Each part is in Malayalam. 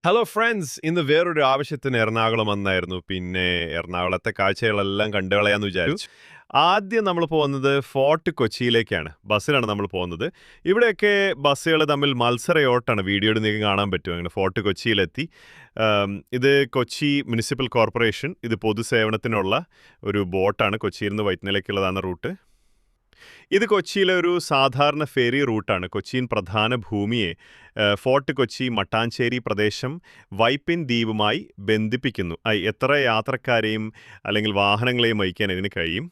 Hello friends! ഇന്ന് വേറൊരു ആവശ്യത്തിന് എറണാകുളം വന്നായിരുന്നു. പിന്നെ എറണാകുളത്തെ കാഴ്ചകളെല്ലാം കണ്ടു കളയാന്ന് വിചാരിച്ചു. ആദ്യം നമ്മൾ പോകുന്നത് ഫോർട്ട് കൊച്ചിയിലേക്കാണ്. ബസ്സിലാണ് നമ്മൾ പോകുന്നത്. ഇവിടെയൊക്കെ ബസ്സുകൾ തമ്മിൽ മത്സരയോട്ടാണ്. വീഡിയോയിൽ നിങ്ങൾക്ക് കാണാൻ പറ്റും. അങ്ങനെ ഫോർട്ട് കൊച്ചിയിലെത്തി. ഇത് കൊച്ചി മുനിസിപ്പൽ കോർപ്പറേഷൻ. ഇത് പൊതുസേവനത്തിനുള്ള ഒരു ബോട്ടാണ്. കൊച്ചിയിൽ നിന്ന് വൈറ്റിലയിലേക്കുള്ളതാണ് റൂട്ട്. ഇത് കൊച്ചിയിലെ ഒരു സാധാരണ ഫെറി റൂട്ടാണ്. കൊച്ചിൻ പ്രധാന ഭൂമിയെ ഫോർട്ട് കൊച്ചി മട്ടാഞ്ചേരി പ്രദേശം വൈപ്പിൻ ദ്വീപുമായി ബന്ധിപ്പിക്കുന്നു. എത്ര യാത്രക്കാരെയും അല്ലെങ്കിൽ വാഹനങ്ങളെയും വഹിക്കാൻ ഇതിന് കഴിയും.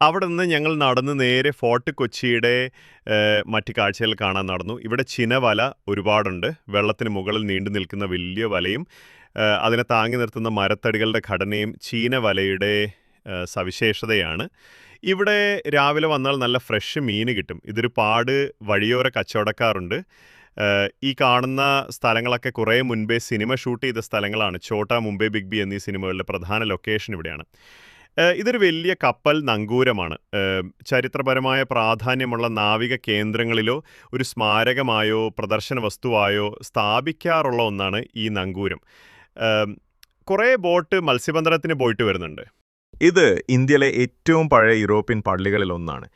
അവിടെ നിന്ന് ഞങ്ങൾ നടന്ന് നേരെ ഫോർട്ട് കൊച്ചിയുടെ മറ്റ് കാഴ്ചകൾ കാണാൻ നടന്നു. ഇവിടെ ചിനവല ഒരുപാടുണ്ട്. വെള്ളത്തിന് മുകളിൽ നീണ്ടു നിൽക്കുന്ന വലിയ വലയും അതിനെ താങ്ങി നിർത്തുന്ന മരത്തടികളുടെ ഘടനയും ചീനവലയുടെ സവിശേഷതയാണ്. ഇവിടെ രാവിലെ വന്നാൽ നല്ല ഫ്രഷ് മീൻ കിട്ടും. ഇതൊരു പാട് വഴിയോര കച്ചവടക്കാരുണ്ട്. ഈ കാണുന്ന സ്ഥലങ്ങളൊക്കെ കുറേ മുൻപേ സിനിമ ഷൂട്ട് ചെയ്ത സ്ഥലങ്ങളാണ്. ഛോട്ടാ മുംബൈ ബിഗ് ബി എന്നീ സിനിമകളുടെ പ്രധാന ലൊക്കേഷൻ ഇവിടെയാണ്. ഇതൊരു വലിയ കപ്പൽ നങ്കൂരമാണ്. ചരിത്രപരമായ പ്രാധാന്യമുള്ള നാവിക കേന്ദ്രങ്ങളിലോ ഒരു സ്മാരകമായോ പ്രദർശന വസ്തുവായോ സ്ഥാപിക്കാറുള്ള ഒന്നാണ് ഈ നങ്കൂരം. കുറേ ബോട്ട് മത്സ്യബന്ധനത്തിന് പോയിട്ട് വരുന്നുണ്ട്. ഇത് ഇന്ത്യയിലെ ഏറ്റവും പഴയ യൂറോപ്യൻ പള്ളികളിൽ ഒന്നാണ്.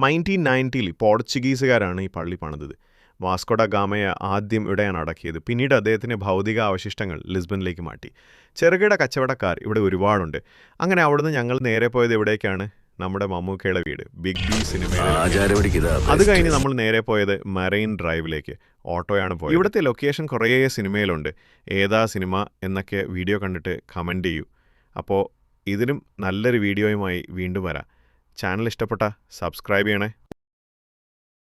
1990 പോർച്ചുഗീസുകാരാണ് ഈ പള്ളി പണിതത്. വാസ്കോഡ ഗാമയെ ആദ്യം ഇവിടെയാണ് അടക്കിയത്. പിന്നീട് അദ്ദേഹത്തിൻ്റെ ഭൗതിക അവശിഷ്ടങ്ങൾ ലിസ്ബണിലേക്ക് മാറ്റി. ചെറുകിട കച്ചവടക്കാർ ഇവിടെ ഒരുപാടുണ്ട്. അങ്ങനെ അവിടുന്ന് ഞങ്ങൾ നേരെ പോയത് എവിടേക്കാണ്? നമ്മുടെ മമ്മൂക്കയുടെ വീട് ബിഗ് ബി സിനിമയിൽ. അത് കഴിഞ്ഞ് നമ്മൾ നേരെ പോയത് മറൈൻ ഡ്രൈവിലേക്ക്. ഓട്ടോയാണ് പോയത്. ഇവിടുത്തെ ലൊക്കേഷൻ കുറേ സിനിമയിലുണ്ട്. ഏതാ സിനിമ എന്നൊക്കെ വീഡിയോ കണ്ടിട്ട് കമൻറ്റ് ചെയ്യൂ. അപ്പോൾ ഇതിലും നല്ലൊരു വീഡിയോയുമായി വീണ്ടും വരാം. ചാനൽ ഇഷ്ടപ്പെട്ടാൽ സബ്സ്ക്രൈബ് ചെയ്യണേ.